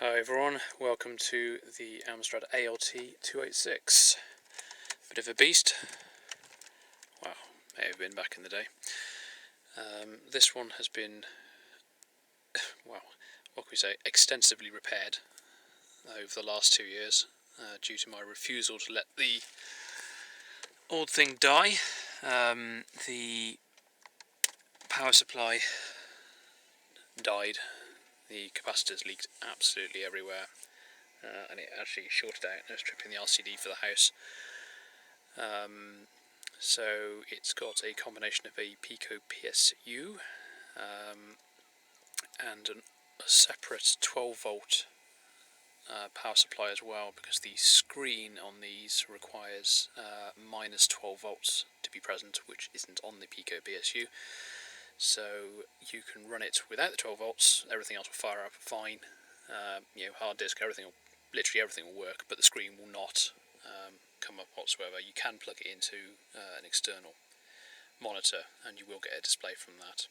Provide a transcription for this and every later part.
Hi everyone, welcome to the Amstrad ALT-286. Bit of a beast. Wow, may have been back in the day. This one has been, well, what can we say, extensively repaired over the last 2 years due to my refusal to let the old thing die. The power supply died. The capacitors leaked absolutely everywhere, and it actually shorted out and was tripping the LCD for the house. So it's got a combination of a Pico PSU and a separate 12 volt power supply as well, because the screen on these requires minus 12 volts to be present, which isn't on the Pico PSU. So you can run it without the 12 volts, everything else will fire up fine, hard disk, literally everything will work, but the screen will not come up whatsoever. You can plug it into an external monitor and you will get a display from that.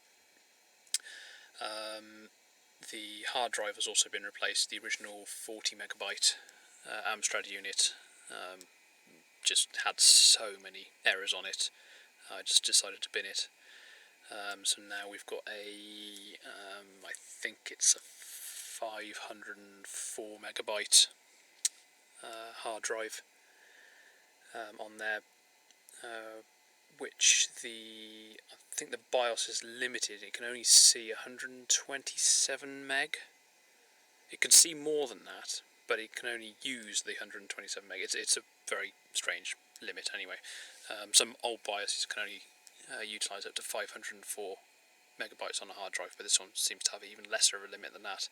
The hard drive has also been replaced. The original 40 megabyte Amstrad unit just had so many errors on it, I just decided to bin it. So now we've got I think it's a 504 megabyte hard drive on there, which I think the BIOS is limited. It can only see 127 meg. It can see more than that, but it can only use the 127 meg. It's a very strange limit anyway. Some old BIOSes can only utilise up to 504 megabytes on a hard drive, but this one seems to have even lesser of a limit than that.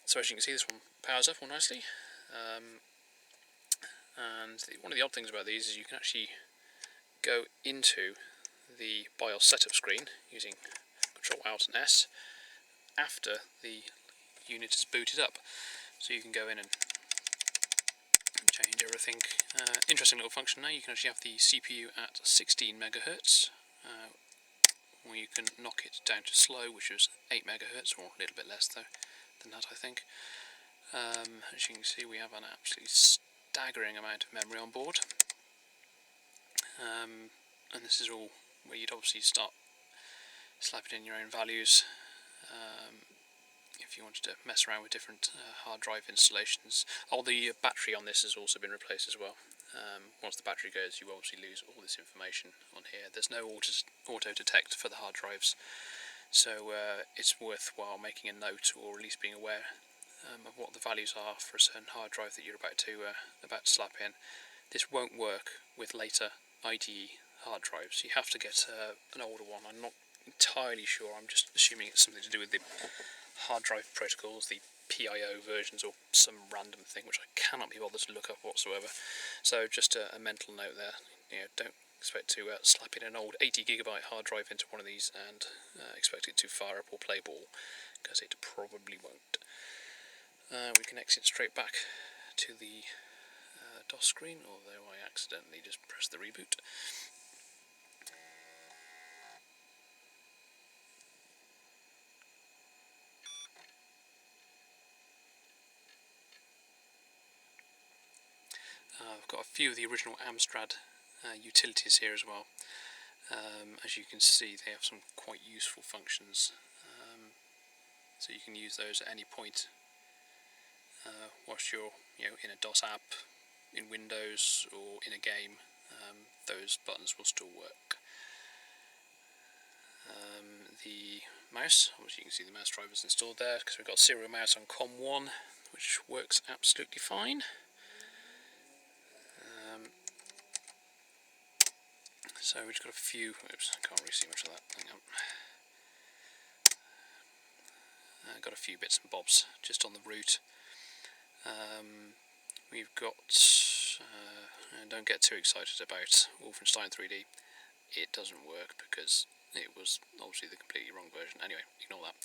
So as you can see, this one powers up all nicely. And one of the odd things about these is you can actually go into the BIOS setup screen using Control Alt and S after the unit is booted up. So you can go in and change everything. Interesting little function now. You can actually have the CPU at 16 megahertz, or you can knock it down to slow, which is 8 megahertz, or a little bit less though than that, I think. As you can see, we have an absolutely staggering amount of memory on board, and this is all where you'd obviously start slapping in your own values if you wanted to mess around with different hard drive installations. The battery on this has also been replaced as well. Once the battery goes, you obviously lose all this information on here. There's no auto detect for the hard drives, so it's worthwhile making a note, or at least being aware of what the values are for a certain hard drive that you're about to slap in. This won't work with later IDE hard drives. You have to get an older one. I'm not entirely sure. I'm just assuming it's something to do with the hard drive protocols, the PIO versions, or some random thing which I cannot be bothered to look up whatsoever. So just a mental note there. Don't expect to slap in an old 80 gigabyte hard drive into one of these and expect it to fire up or play ball, because it probably won't. We can exit straight back to the DOS screen, although I accidentally just pressed the reboot. I've got a few of the original Amstrad Utilities here as well. As you can see, they have some quite useful functions, so you can use those at any point whilst you're in a DOS app, in Windows, or in a game. Those buttons will still work. The mouse, obviously you can see the mouse drivers installed there, because we've got serial mouse on COM1, which works absolutely fine. So we've just got a few, oops, I can't really see much of that, hang on. Got a few bits and bobs just on the root. We've got, don't get too excited about Wolfenstein 3D. It doesn't work because it was obviously the completely wrong version. Anyway, ignore that.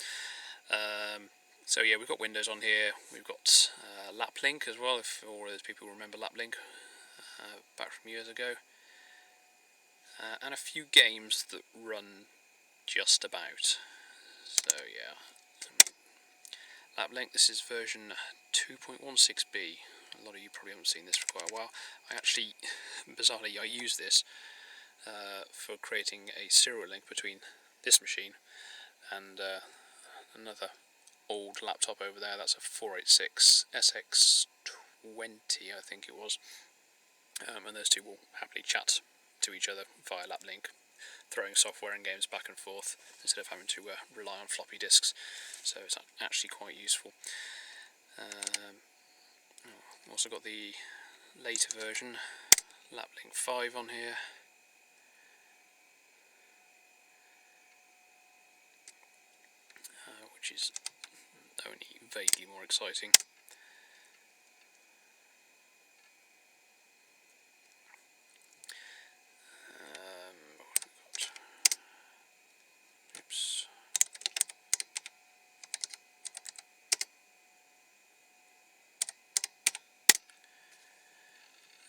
So yeah, we've got Windows on here. We've got Laplink as well, if all those people remember Laplink back from years ago. And a few games that run just about. So yeah, lap link. This is version 2.16b. A lot of you probably haven't seen this for quite a while. Bizarrely, I use this for creating a serial link between this machine and another old laptop over there. That's a 486 SX20, I think it was. And those two will happily chat to each other via lap link, throwing software and games back and forth instead of having to rely on floppy disks. So it's actually quite useful. Also got the later version, lap link 5 on here. Which is only vaguely more exciting. Oops.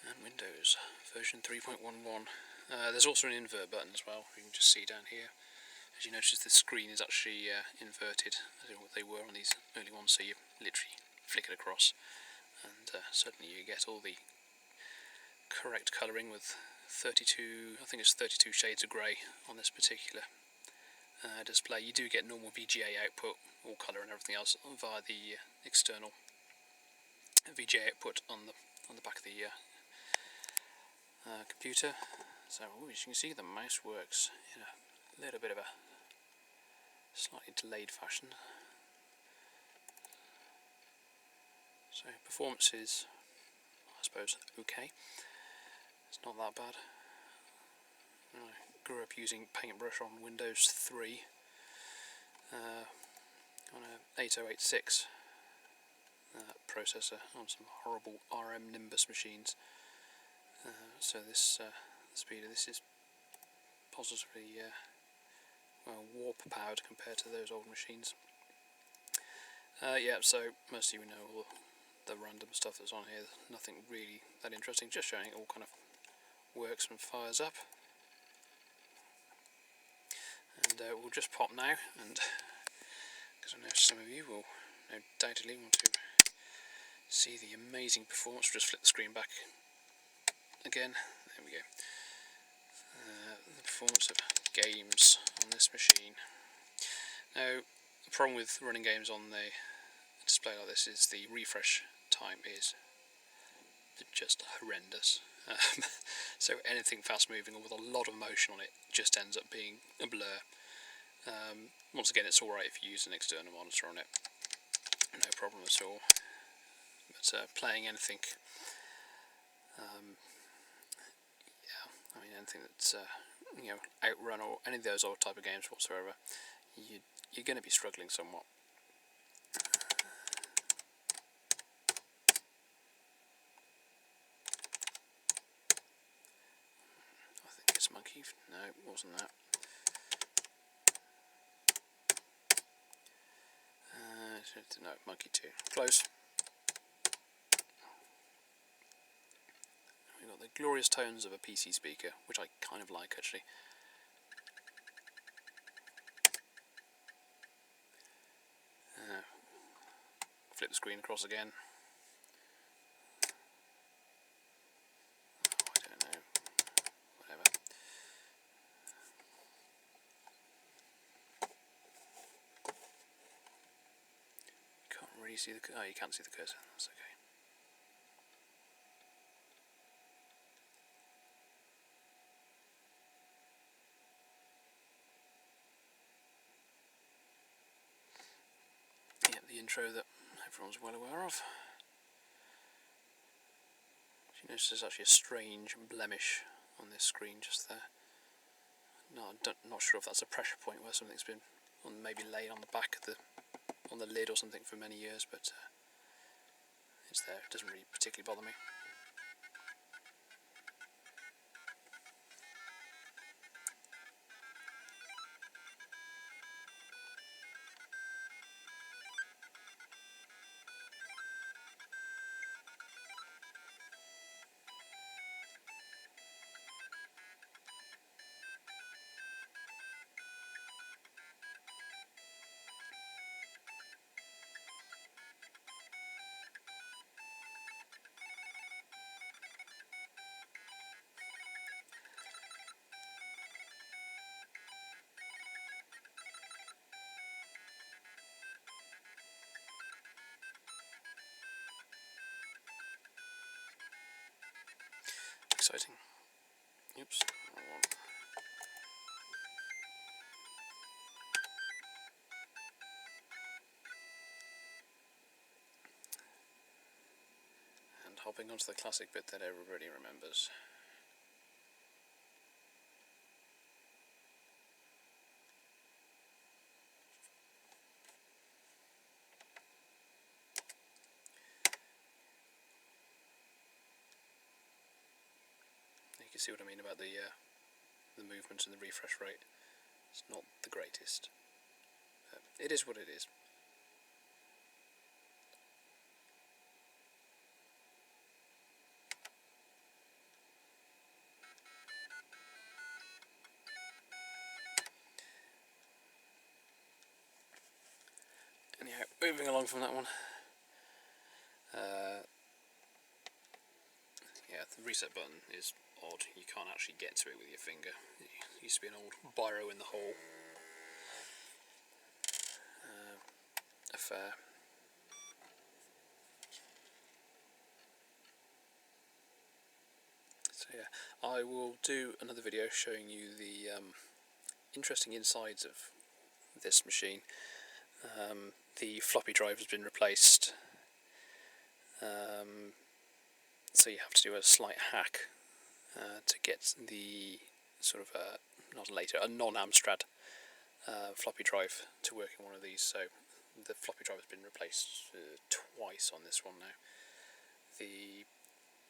And Windows version 3.11. There's also an invert button as well. You can just see down here. As you notice, the screen is actually inverted, as they were on these early ones, so you literally flick it across, and certainly you get all the correct colouring with 32, I think it's 32 shades of grey on this particular display. You do get normal VGA output, all colour and everything else via the external VGA output on the back of the computer. So as you can see, the mouse works in a little bit of a slightly delayed fashion. So performance is, I suppose, okay. It's not that bad. I grew up using Paintbrush on Windows 3 on a 8086 processor on some horrible RM Nimbus machines. So this the speed of this is positively warp powered compared to those old machines. Yeah, so most of you know all the random stuff that's on here. Nothing really that interesting, just showing it all kind of works and fires up. And we'll just pop now, and because I know some of you will undoubtedly want to see the amazing performance. We'll just flip the screen back again. There we go. The performance of games on this machine. Now, the problem with running games on the display like this is the refresh time is just horrendous. So anything fast moving or with a lot of motion on it just ends up being a blur. Once again, it's alright if you use an external monitor on it, no problem at all. But playing anything, anything that's Outrun or any of those old type of games whatsoever, you're going to be struggling somewhat. I think it's Monkey. No, it wasn't that. No, Monkey 2. Close. We've got the glorious tones of a PC speaker, which I kind of like actually. Flip the screen across again. Oh, I don't know. Whatever. Can't really see the. Oh, you can't see the cursor. That's okay. The intro that everyone's well aware of. You notice there's actually a strange blemish on this screen just there. No, I'm not sure if that's a pressure point where something's been maybe laid on the back of on the lid or something for many years, but it's there. It doesn't really particularly bother me. exciting. Oops, wrong one. And hopping onto the classic bit that everybody remembers. You can see what I mean about the movement and the refresh rate. It's not the greatest. It is what it is. Anyhow, moving along from that one. Yeah, the reset button is odd. You can't actually get to it with your finger. It used to be an old biro in the hole affair. So yeah, I will do another video showing you the interesting insides of this machine. The floppy drive has been replaced, so you have to do a slight hack to get the sort of a non-Amstrad floppy drive to work in one of these. So the floppy drive has been replaced twice on this one now. The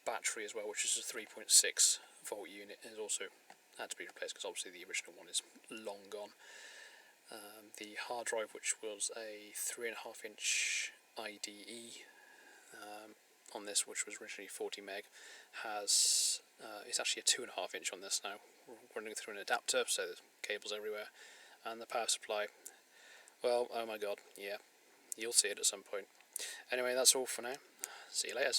battery as well, which is a 3.6 volt unit, has also had to be replaced because obviously the original one is long gone. The hard drive, which was a 3.5 inch IDE on this, which was originally 40 meg, it's actually a 2.5 inch on this now, running through an adapter, so there's cables everywhere. And the power supply, well, oh my god, yeah, you'll see it at some point. Anyway, that's all for now. See you later.